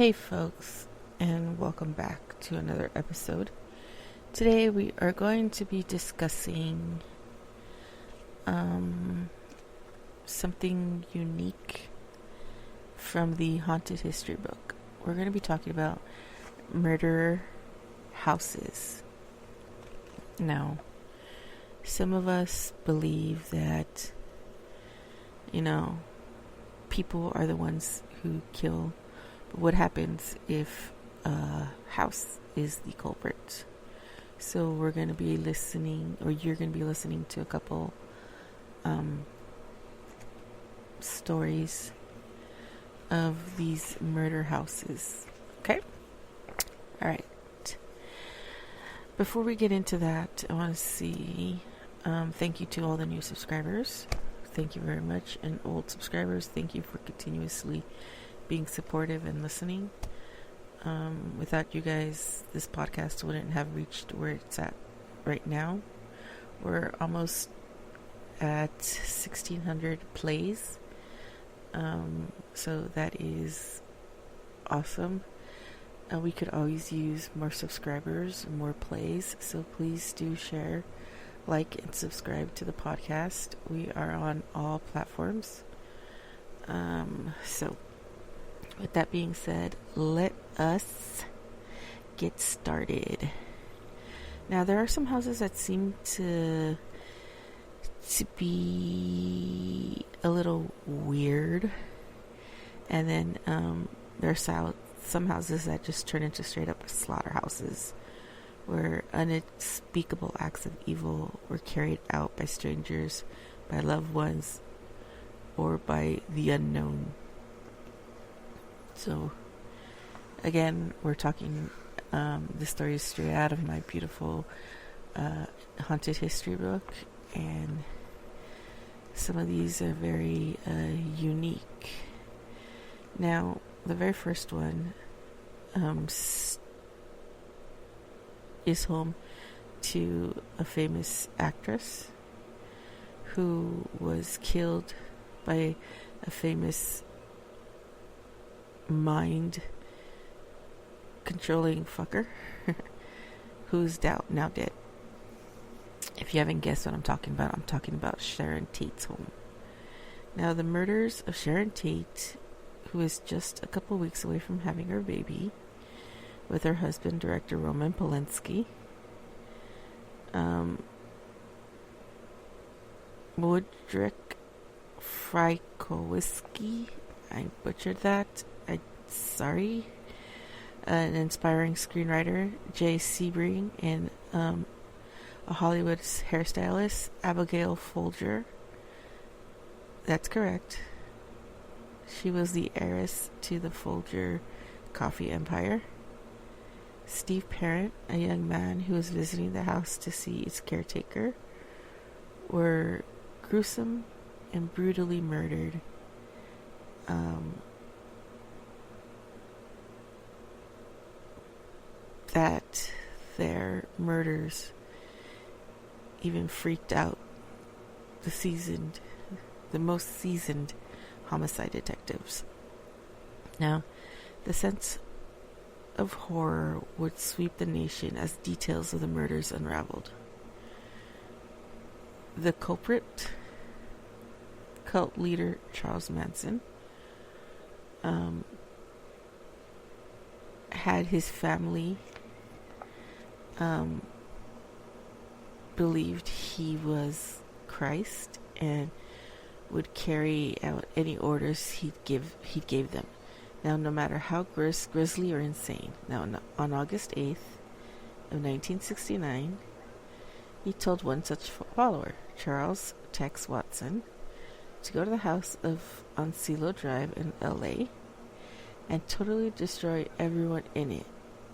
Hey folks, and welcome back to another episode. Today we are going to be discussing something unique from the Haunted History book. We're going to be talking about murder houses. Now, some of us believe that, people are the ones who kill. But what happens if a house is the culprit? So we're going to be listening, or you're going to be listening to a couple stories of these murder houses. Okay? All right. Before we get into that, I want to see, thank you to all the new subscribers. Thank you very much. And old subscribers, thank you for continuously being supportive and listening. Without you guys, this podcast wouldn't have reached where it's at right now. We're almost at 1,600 plays. So that is awesome. We could always use more subscribers and more plays. So please do share, like, and subscribe to the podcast. We are on all platforms. So with that being said, let us get started. Now, there are some houses that seem to be a little weird, and then there are some houses that just turn into straight up slaughterhouses, where unspeakable acts of evil were carried out by strangers, by loved ones, or by the unknown. So, again, we're talking, the story is straight out of my beautiful Haunted History book, and some of these are very unique. Now, the very first one is home to a famous actress who was killed by a famous mind controlling fucker who's now dead. If you haven't guessed what I'm talking about Sharon Tate's home. Now, the murders of Sharon Tate, who is just a couple weeks away from having her baby with her husband, director Roman Polanski, Woodrick Frykowski, I butchered that, sorry, an inspiring screenwriter, Jay Sebring, and a Hollywood hairstylist, Abigail Folger. That's correct. She was the heiress to the Folger coffee empire. Steve Parent, a young man who was visiting the house to see its caretaker, were gruesome and brutally murdered. That their murders even freaked out the most seasoned homicide detectives. Now, the sense of horror would sweep the nation as details of the murders unraveled. The culprit, cult leader Charles Manson, had his family believed he was Christ and would carry out any orders he gave them. Now, no matter how grisly or insane. Now, on August 8th of 1969, he told one such follower, Charles Tex Watson, to go to the house on Cielo Drive in LA and totally destroy everyone in it,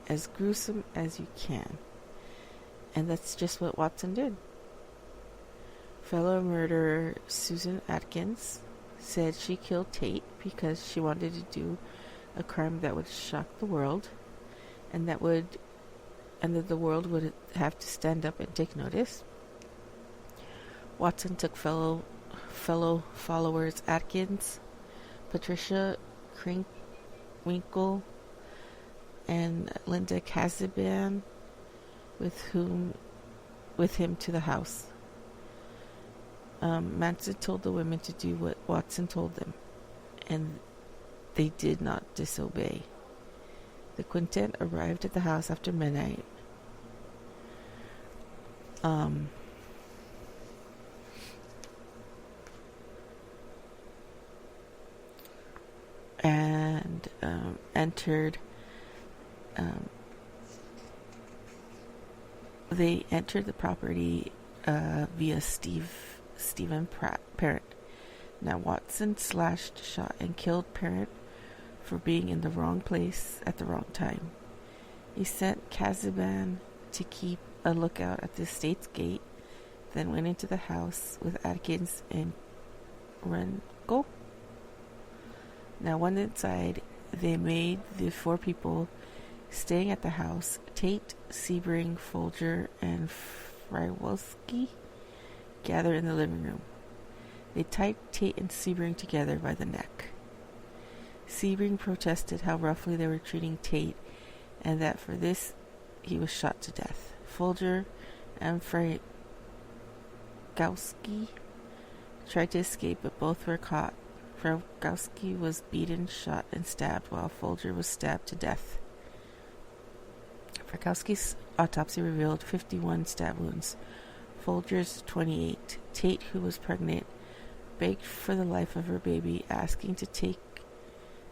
as gruesome as you can. And that's just what Watson did. Fellow murderer Susan Atkins said she killed Tate because she wanted to do a crime that would shock the world, and that the world would have to stand up and take notice. Watson took fellow followers Atkins, Patricia Krinkwinkle, and Linda Casaban with him to the house. Manson told the women to do what Watson told them, and they did not disobey. The quintet arrived at the house after midnight. And entered. They entered the property via Stephen Parent. Now Watson slashed, shot, and killed Parent for being in the wrong place at the wrong time. He sent Casaban to keep a lookout at the estate's gate, then went into the house with Atkins and Renko. Now, once inside, they made the four people staying at the house, Tate, Sebring, Folger, and Frywelski, gather in the living room. They tied Tate and Sebring together by the neck. Sebring protested how roughly they were treating Tate, and that for this he was shot to death. Folger and Frykowski tried to escape, but both were caught. Frykowski was beaten, shot, and stabbed, while Folger was stabbed to death. Frykowski's autopsy revealed 51 stab wounds. Folger's 28. Tate, who was pregnant, begged for the life of her baby, asking to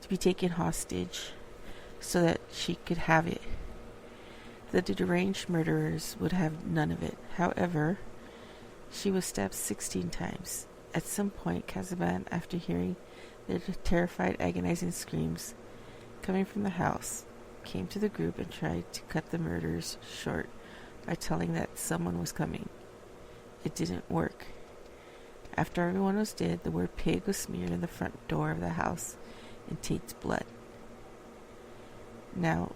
be taken hostage so that she could have it. The deranged murderers would have none of it. However, she was stabbed 16 times. At some point, Casaban, after hearing their terrified, agonizing screams coming from the house, came to the group and tried to cut the murders short by telling that someone was coming. It didn't work. After everyone was dead, the word pig was smeared in the front door of the house in Tate's blood. Now,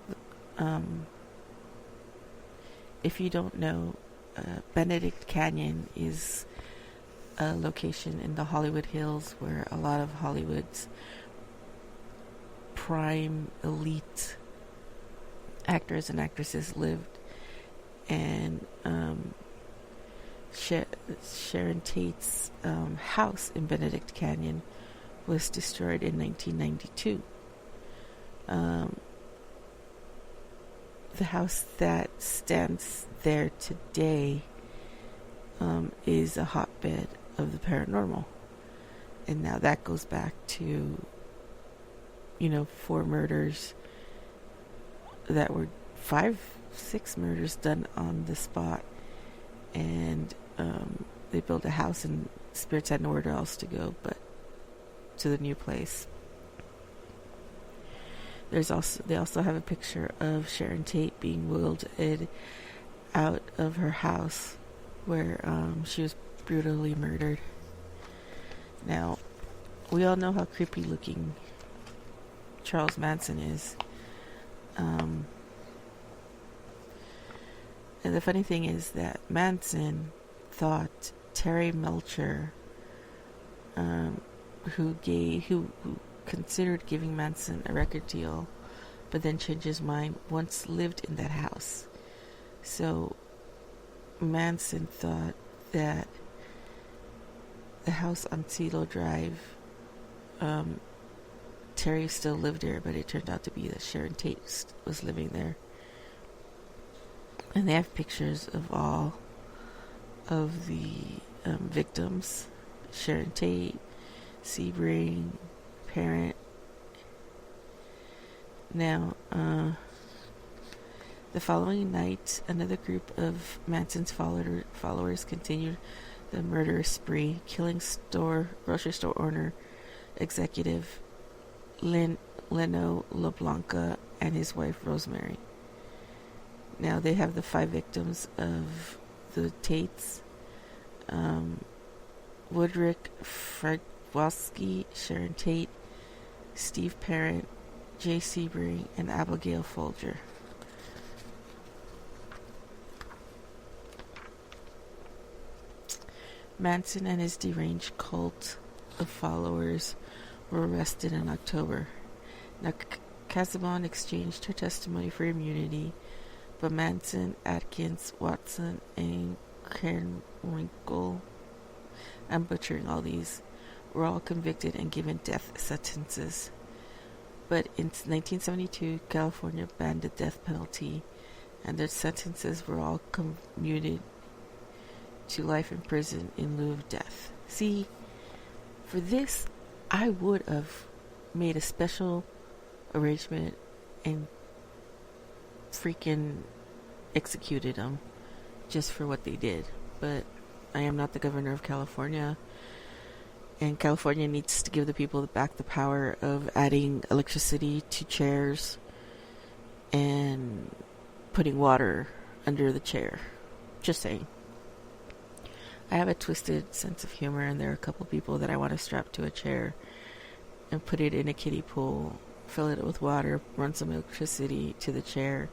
if you don't know, Benedict Canyon is a location in the Hollywood Hills where a lot of Hollywood's prime elite actors and actresses lived, and Sharon Tate's house in Benedict Canyon was destroyed in 1992. The house that stands there today is a hotbed of the paranormal, and now that goes back to 4 murders that were 5-6 murders done on the spot, and they built a house and spirits had nowhere else to go but to the new place. They also have a picture of Sharon Tate being wheeled out of her house where she was brutally murdered. Now, we all know how creepy looking Charles Manson is. And the funny thing is that Manson thought Terry Melcher, who considered giving Manson a record deal, but then changed his mind, once lived in that house. So Manson thought that the house on Celo Drive, Terry still lived there, but it turned out to be that Sharon Tate was living there. And they have pictures of all of the victims: Sharon Tate, Sebring, Parent. Now, the following night, another group of Manson's followers continued the murderous spree, killing grocery store owner executive Leno LeBlanca and his wife Rosemary. Now they have the 5 victims of the Tates: Woodrick Frykowski, Sharon Tate, Steve Parent, Jay Sebring, and Abigail Folger. Manson and his deranged cult of followers were arrested in October. Now, Casabon exchanged her testimony for immunity, but Manson, Atkins, Watson, and Kernwinkle, I'm butchering all these, were all convicted and given death sentences. But in 1972, California banned the death penalty, and their sentences were all commuted to life in prison in lieu of death. See, for this, I would have made a special arrangement and freaking executed them just for what they did. But I am not the governor of California, and California needs to give the people back the power of adding electricity to chairs and putting water under the chair. Just saying. I have a twisted sense of humor, and there are a couple people that I want to strap to a chair and put it in a kiddie pool, fill it with water, run some electricity to the chair,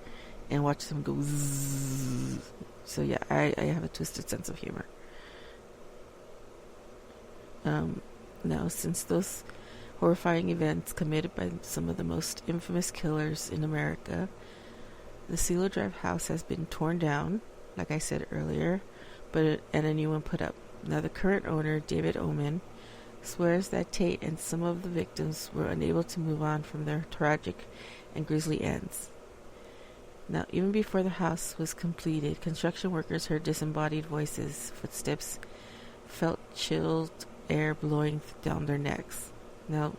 and watch them go zzz. So yeah, I have a twisted sense of humor. Now, since those horrifying events committed by some of the most infamous killers in America, the Silo Drive house has been torn down, like I said earlier, and a new one put up. Now, the current owner, David Oman, swears that Tate and some of the victims were unable to move on from their tragic and grisly ends. Now, even before the house was completed, construction workers heard disembodied voices, footsteps, felt chilled air blowing down their necks. Now,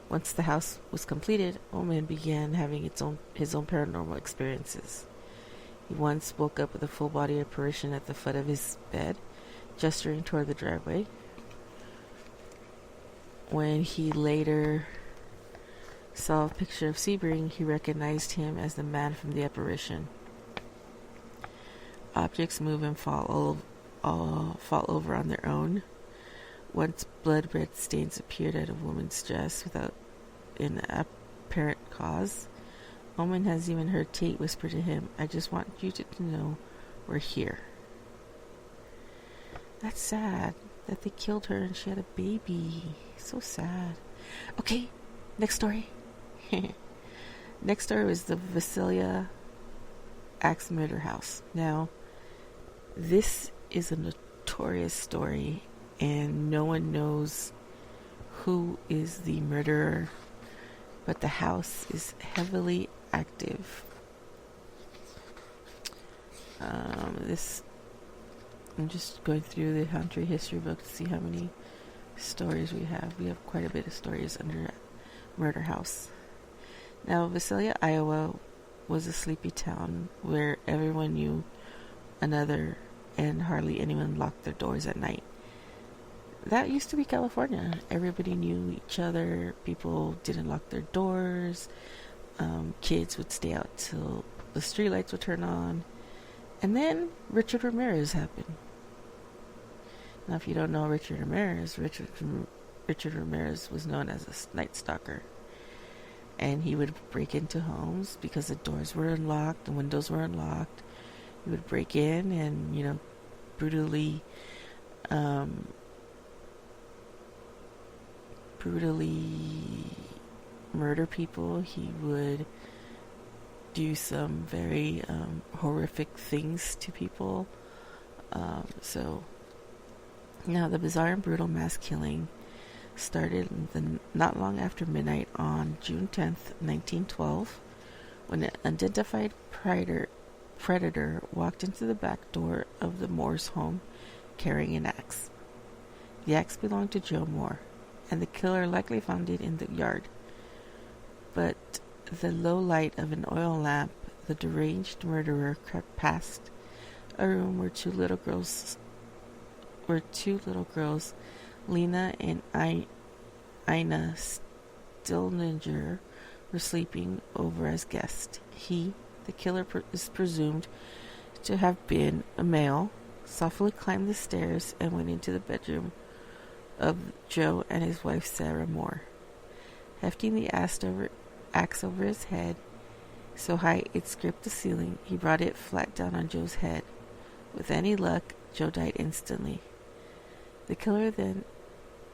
once the house was completed, Oman began having his own paranormal experiences. He once woke up with a full-body apparition at the foot of his bed, gesturing toward the driveway. When he later saw a picture of Sebring, he recognized him as the man from the apparition. Objects move and fall over on their own. Once blood-red stains appeared at a woman's dress without an apparent cause. Oman has even heard Tate whisper to him, "I just want you to know we're here." That's sad that they killed her and she had a baby. So sad. Okay, next story. Next story was the Visalia Axe Murder House. Now, this is a notorious story, and no one knows who is the murderer, but the house is heavily active. I'm just going through the Haunted History book to see how many stories we have. We have quite a bit of stories under Murder House. Now, Visalia, Iowa was a sleepy town where everyone knew another and hardly anyone locked their doors at night. That used to be California. Everybody knew each other. People didn't lock their doors. Kids would stay out till the streetlights would turn on. And then Richard Ramirez happened. Now, if you don't know Richard Ramirez was known as a night stalker. And he would break into homes because the doors were unlocked, the windows were unlocked. He would break in and, brutally murder people. He would do some very horrific things to people. So now the bizarre and brutal mass killing started not long after midnight on June 10th, 1912, when an unidentified predator walked into the back door of the Moore's home carrying an axe. The axe belonged to Joe Moore, and the killer likely found it in the yard. But the low light of an oil lamp, the deranged murderer crept past a room where two little girls, Lena and Ina Stillinger, were sleeping over as guests. He, the killer, is presumed to have been a male, softly climbed the stairs and went into the bedroom of Joe and his wife Sarah Moore. Hefting the axe over his head so high it scraped the ceiling, he brought it flat down on Joe's head. With any luck, Joe died instantly. The killer then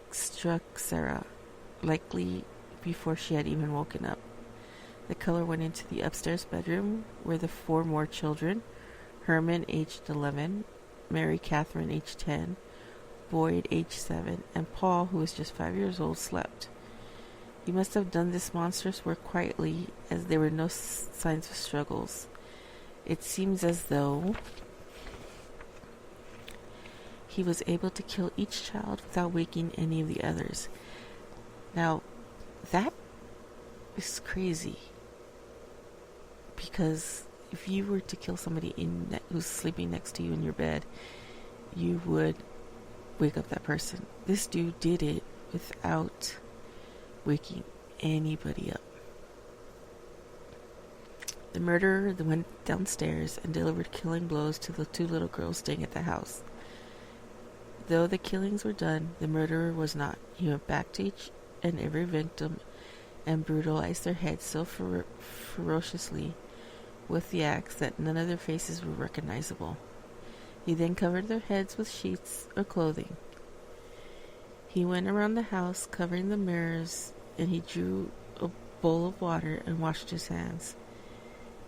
struck Sarah, likely before she had even woken up. The killer went into the upstairs bedroom where the 4 more children, Herman, aged 11, Mary Catherine, aged 10, Boyd, aged 7, and Paul, who was just 5 years old, slept. He must have done this monstrous work quietly, as there were no signs of struggles. It seems as though he was able to kill each child without waking any of the others. Now, that is crazy. Because if you were to kill somebody who's sleeping next to you in your bed, you would wake up that person. This dude did it without waking anybody up. The murderer then went downstairs and delivered killing blows to the 2 little girls staying at the house. Though the killings were done, the murderer was not. He went back to each and every victim and brutalized their heads so ferociously with the axe that none of their faces were recognizable. He then covered their heads with sheets or clothing. He went around the house covering the mirrors, and he drew a bowl of water and washed his hands.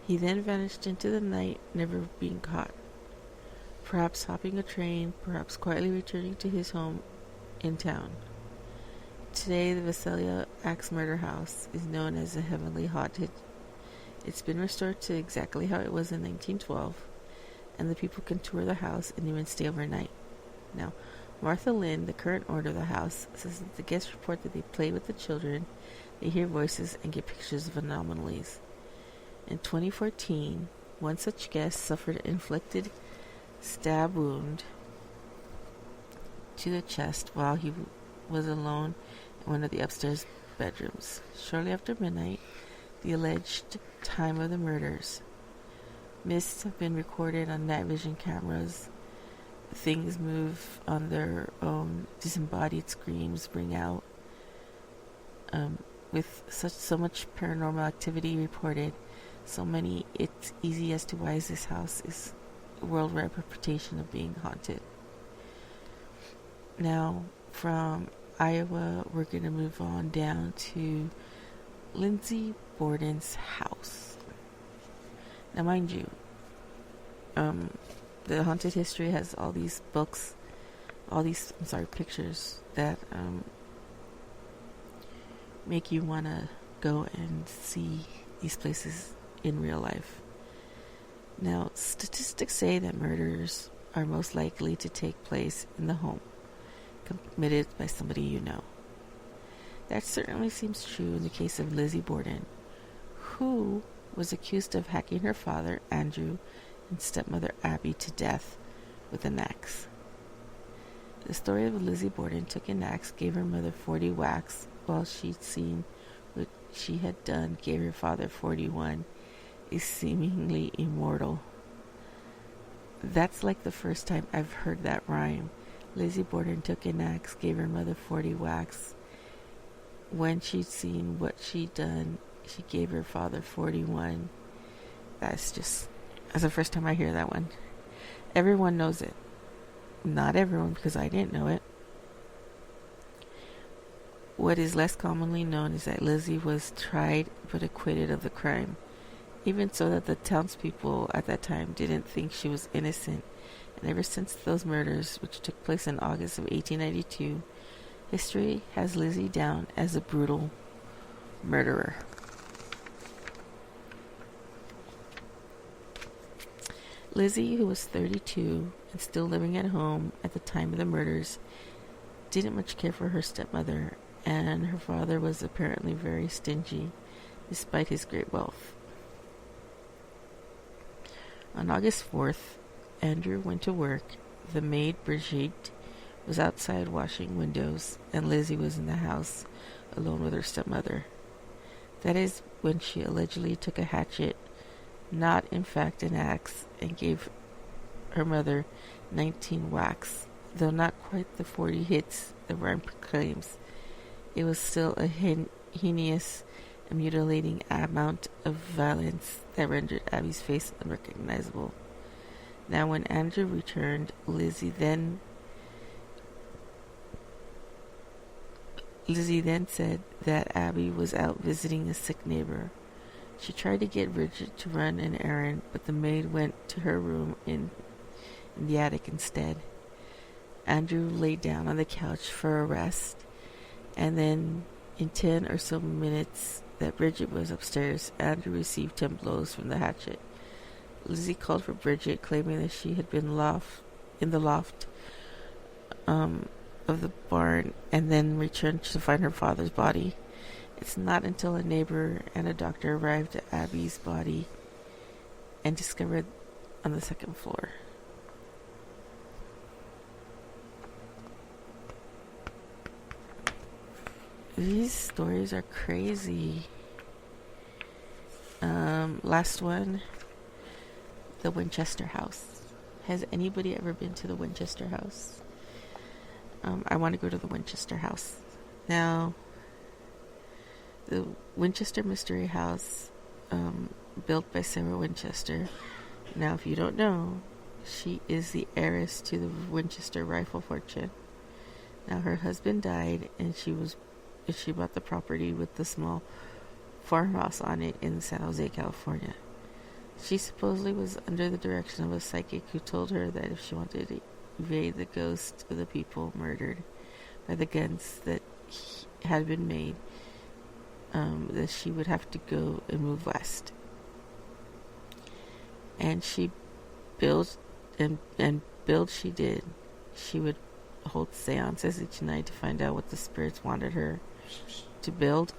He then vanished into the night, never being caught. Perhaps hopping a train, perhaps quietly returning to his home in town. Today, the Visalia Axe Murder House is known as the Heavenly Haunted. It's been restored to exactly how it was in 1912, and the people can tour the house and even stay overnight. Now, Martha Lynn, the current owner of the house, says that the guests report that they play with the children, they hear voices, and get pictures of anomalies. In 2014, one such guest suffered an inflicted stab wound to the chest while he was alone in one of the upstairs bedrooms. Shortly after midnight, the alleged time of the murders. Mists have been recorded on night vision cameras. Things move on their own. Disembodied screams ring out. With so much paranormal activity reported, so many, it's easy as to why this house is a world reputation of being haunted. Now, from Iowa, we're going to move on down to Lindsay Borden's house. Now, mind you, the Haunted History has all these books, pictures that make you want to go and see these places in real life. Now, statistics say that murders are most likely to take place in the home, committed by somebody you know. That certainly seems true in the case of Lizzie Borden, who was accused of hacking her father, Andrew, and stepmother, Abby, to death with an axe. The story of Lizzie Borden took an axe, gave her mother 40 whacks, while she'd seen what she had done, gave her father 41, is seemingly immortal. That's like the first time I've heard that rhyme. Lizzie Borden took an axe, gave her mother 40 whacks. When she'd seen what she'd done, she gave her father 41. That's the first time I hear that one. Everyone knows it. Not everyone, because I didn't know it. What is less commonly known is that Lizzie was tried but acquitted of the crime, even so that the townspeople at that time didn't think she was innocent. And ever since those murders, which took place in August of 1892, history has Lizzie down as a brutal murderer. Lizzie, who was 32 and still living at home at the time of the murders, didn't much care for her stepmother, and her father was apparently very stingy, despite his great wealth. On August 4th, Andrew went to work. The maid, Brigitte, was outside washing windows, and Lizzie was in the house alone with her stepmother. That is when she allegedly took a hatchet, not in fact an axe, and gave her mother 19 whacks, though not quite the 40 hits the rhyme proclaims. It was still a heinous and mutilating amount of violence that rendered Abby's face unrecognizable. Now, when Andrew returned, Lizzie then said that Abby was out visiting a sick neighbor. She tried to get Bridget to run an errand, but the maid went to her room in the attic instead. Andrew lay down on the couch for a rest, and then in 10 or so minutes that Bridget was upstairs, Andrew received 10 blows from the hatchet. Lizzie called for Bridget, claiming that she had been in the loft of the barn and then returned to find her father's body. It's not until a neighbor and a doctor arrived at Abby's body and discovered on the second floor. These stories are crazy. Last one, the Winchester house. Has anybody ever been to the Winchester house? I want to go to the Winchester house. Now, the Winchester Mystery House, built by Sarah Winchester. Now, if you don't know, she is the heiress to the Winchester rifle fortune. Now, her husband died, and she bought the property with the small farmhouse on it in San Jose, California. She supposedly was under the direction of a psychic who told her that if she wanted to evade the ghosts of the people murdered by the guns that had been made, that she would have to go and move west. And she built she did. She would hold seances each night to find out what the spirits wanted her to build.